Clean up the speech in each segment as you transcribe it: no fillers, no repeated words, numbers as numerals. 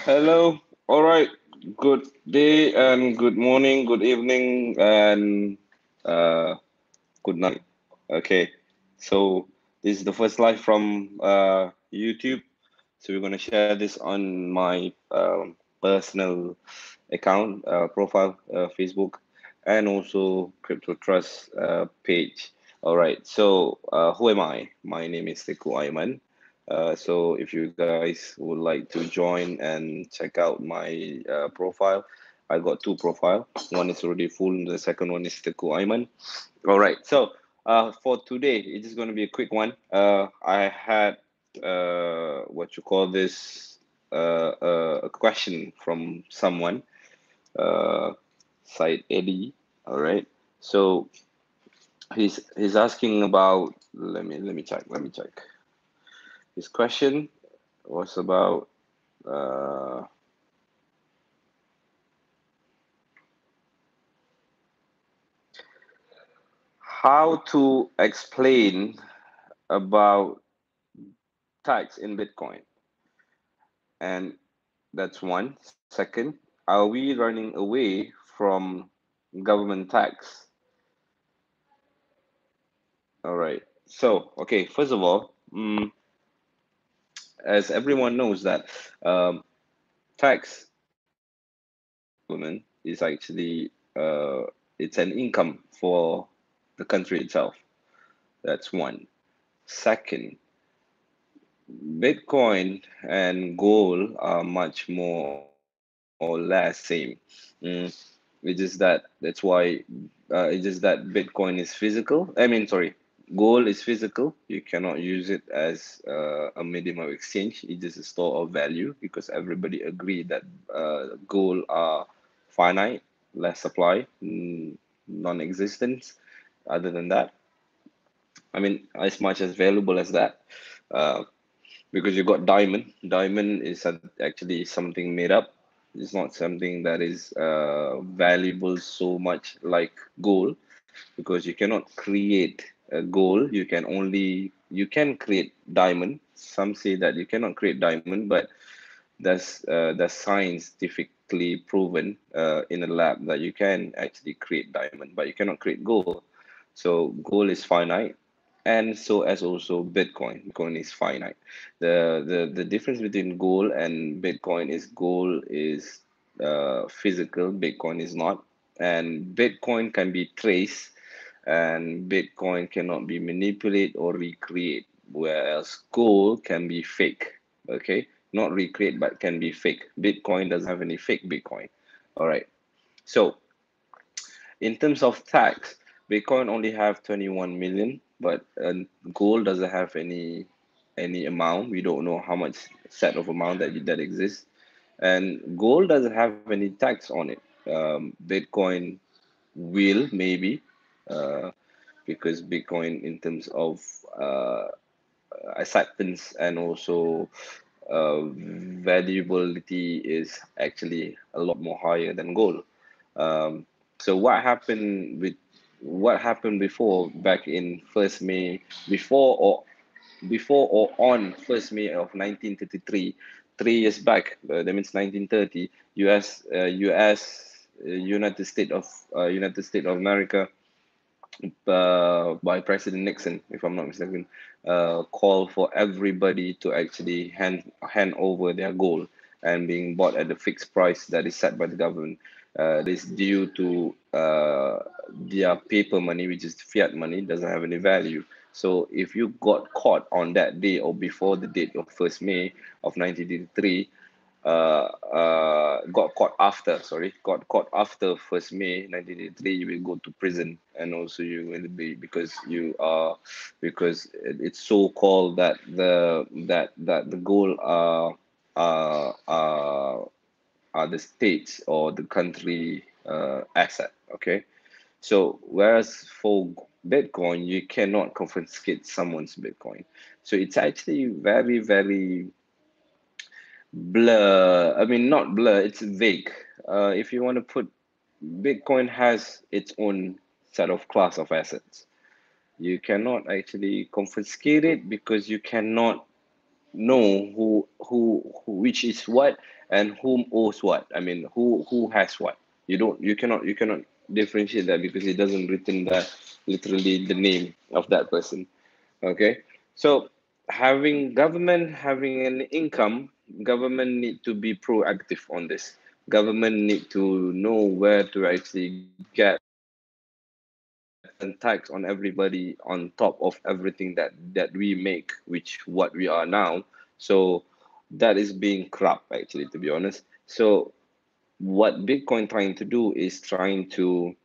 Hello. All right. Good day and good morning, good evening, and uh, good night. Okay. So this is the first live from YouTube. So we're gonna share this on my personal account, profile, Facebook, and also Crypto Trust page. All right. So who am I? My name is Teku Aiman. So if you guys would like to join and check out my profile, I got two profile. One is already full, and the second one is Teku Aiman. All right. So for today, it is going to be a quick one. I had what you call this a question from someone, uh, Said Eddie. All right. So he's asking about. Let me check. Let me check. His question was about how to explain about tax in Bitcoin, and that's one. Second, are we running away from government tax? All right. So, okay, first of all, as everyone knows that tax government is actually it's an income for the country itself. That's one. Second, Bitcoin and gold are much more or less same. Mm, it's just that Bitcoin is physical. I mean, sorry, gold is physical. You cannot use it as a medium of exchange. It's just a store of value because everybody agree that gold are finite, less supply, non-existence. Other than that, I mean, as much as valuable as that. Uh, because you got diamond. Diamond is actually something made up. It's not something that is valuable so much like gold, because you cannot create a gold. You can create diamond. Some say that you cannot create diamond, but that's scientifically proven in a lab that you can actually create diamond, but you cannot create gold. So gold is finite, and so as also Bitcoin. Bitcoin is finite. The difference between gold and Bitcoin is gold is physical, Bitcoin is not, and Bitcoin can be traced, and Bitcoin cannot be manipulated or recreate, whereas gold can be fake. Okay, not recreate, but can be fake. Bitcoin doesn't have any fake Bitcoin. All right. So in terms of tax, Bitcoin only have 21 million, but gold doesn't have any amount. We don't know how much set of amount that exists, and gold doesn't have any tax on it. Bitcoin will maybe, uh, because Bitcoin in terms of uh, acceptance and also valuability is actually a lot more higher than gold. Um, so what happened before, back in 1st May, before or on 1st May of 1933, 3 years back, that means 1930, United States of America, by President Nixon, if I'm not mistaken, call for everybody to actually hand over their gold and being bought at the fixed price that is set by the government. This due to their paper money, which is fiat money, doesn't have any value. So if you got caught on that day or before the date of 1st May of 1983, got caught after 1st May 1983, you will go to prison, and also you will be, because it's so called that the goal are the states or the country asset. Okay, so whereas for Bitcoin, you cannot confiscate someone's Bitcoin. So it's actually very blur. I mean, not blur, it's vague. If you want to put, Bitcoin has its own set of class of assets. You cannot actually confiscate it because you cannot know who which is what and whom owes what. I mean, who has what. You cannot differentiate that because it doesn't written that literally the name of that person. Okay, so having an income, government need to be proactive on this. Government need to know where to actually get and tax on everybody on top of everything that we make, which what we are now. So that is being corrupt, actually, to be honest. So what Bitcoin trying to do is trying to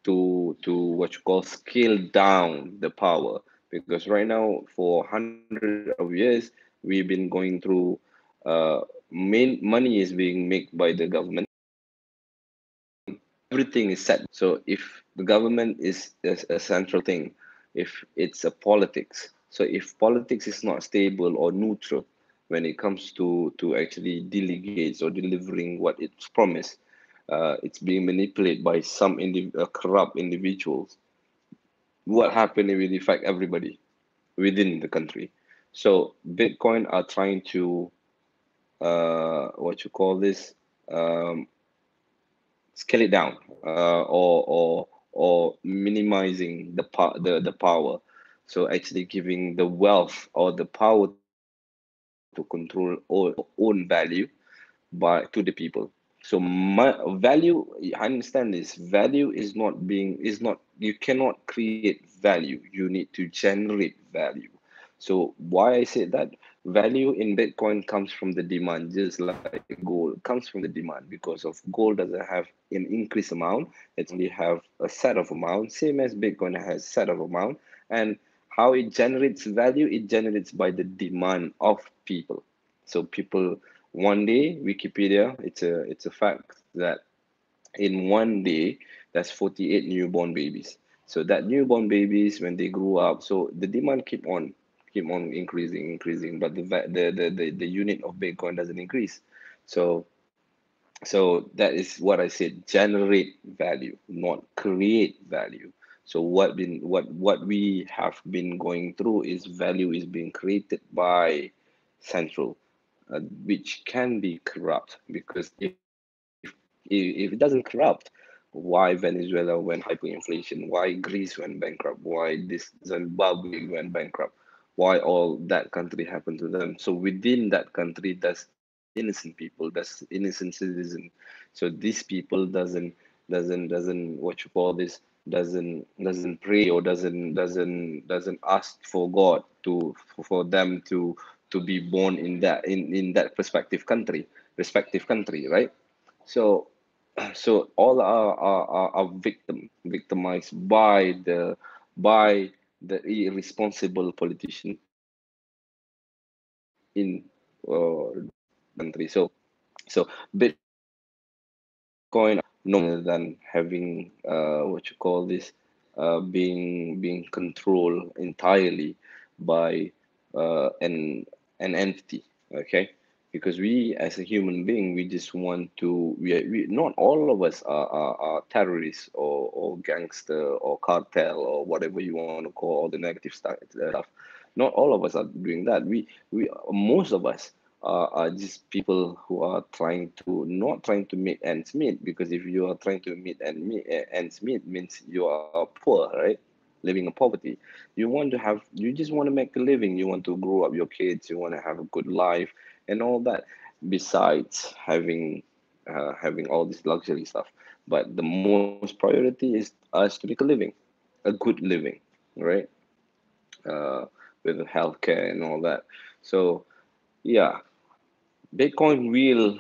what you call scale down the power, because right now for hundreds of years we've been going through main money is being made by the government. Everything is set. So if the government is a central thing, if it's a politics, so if politics is not stable or neutral when it comes to actually delegates or delivering what it's promised, it's being manipulated by some corrupt individuals. What happened, it will affect everybody within the country. So Bitcoin are trying to what you call this, um, scale it down, or minimizing the power. So actually giving the wealth or the power to control own value by to the people. So value, I understand this. Value is not being is not you cannot create value. You need to generate value. So why I said that, value in Bitcoin comes from the demand, just like gold comes from the demand, because of gold doesn't have an increased amount. It's only have a set of amount, same as Bitcoin has set of amount. And how it generates value, it generates by the demand of people. So people, one day, Wikipedia, it's a fact that in one day there's 48 newborn babies. So that newborn babies, when they grew up, so the demand keep on increasing, but the unit of Bitcoin doesn't increase. So so that is what I said, generate value, not create value. So what we have been going through is value is being created by central, which can be corrupt, because if it doesn't corrupt, why Venezuela went hyperinflation, why Greece went bankrupt, why this Zimbabwe went bankrupt, why all that country happened to them. So within that country, there's innocent people, there's innocent citizen. So these people doesn't what you call this, doesn't pray, or doesn't ask for God for them to be born in that respective country, right? So so all are victimized by the irresponsible politician in country. So Bitcoin no than having what you call this, being controlled entirely by an entity. Okay, because we as a human being, we just want to we not all of us are terrorists or gangster or cartel or whatever you want to call all the negative stuff. Not all of us are doing that. We most of us are just people who are trying to not trying to meet ends meet, because if you are trying to ends meet means you are poor, right? Living in poverty. You just want to make a living, you want to grow up your kids, you want to have a good life and all that, besides having all this luxury stuff. But the most priority is us to make a living, a good living, right? uh, with healthcare and all that. So yeah, Bitcoin will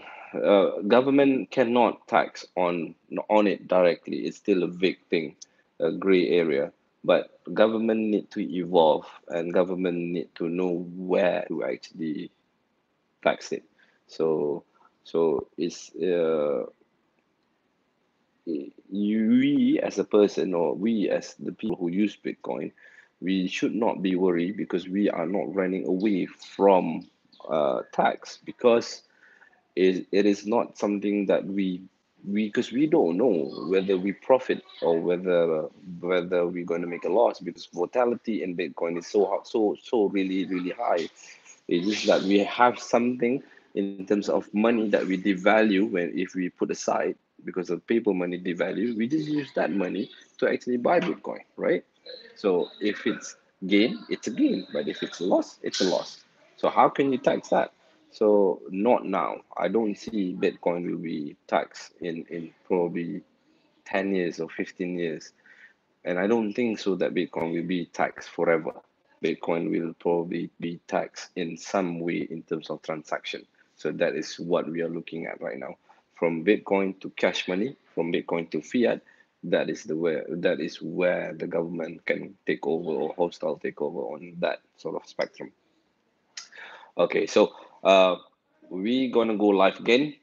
government cannot tax on it directly. It's still a vague thing, a gray area. But government need to evolve, and government need to know where to actually tax it. So so it's we as a person, or we as the people who use Bitcoin, we should not be worried, because we are not running away from tax, because it is not something that we because we don't know whether we profit or whether we're going to make a loss, because volatility in Bitcoin is so really high. It's just that we have something in terms of money that we devalue when if we put aside because of paper money devalue, we just use that money to actually buy Bitcoin, right? So if it's gain, it's a gain, but if it's a loss, it's a loss. So how can you tax that? So not now. I don't see Bitcoin will be taxed in probably 10 years or 15 years. And I don't think so that Bitcoin will be taxed forever. Bitcoin will probably be taxed in some way in terms of transaction. So that is what we are looking at right now. From Bitcoin to cash money, from Bitcoin to fiat, that is where the government can take over or hostile take over on that sort of spectrum. Okay, so we gonna go live again.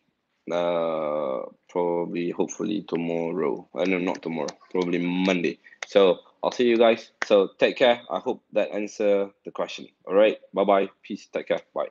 Probably hopefully tomorrow. No, not tomorrow. Probably Monday. So I'll see you guys. So take care. I hope that answer the question. All right. Bye bye. Peace. Take care. Bye.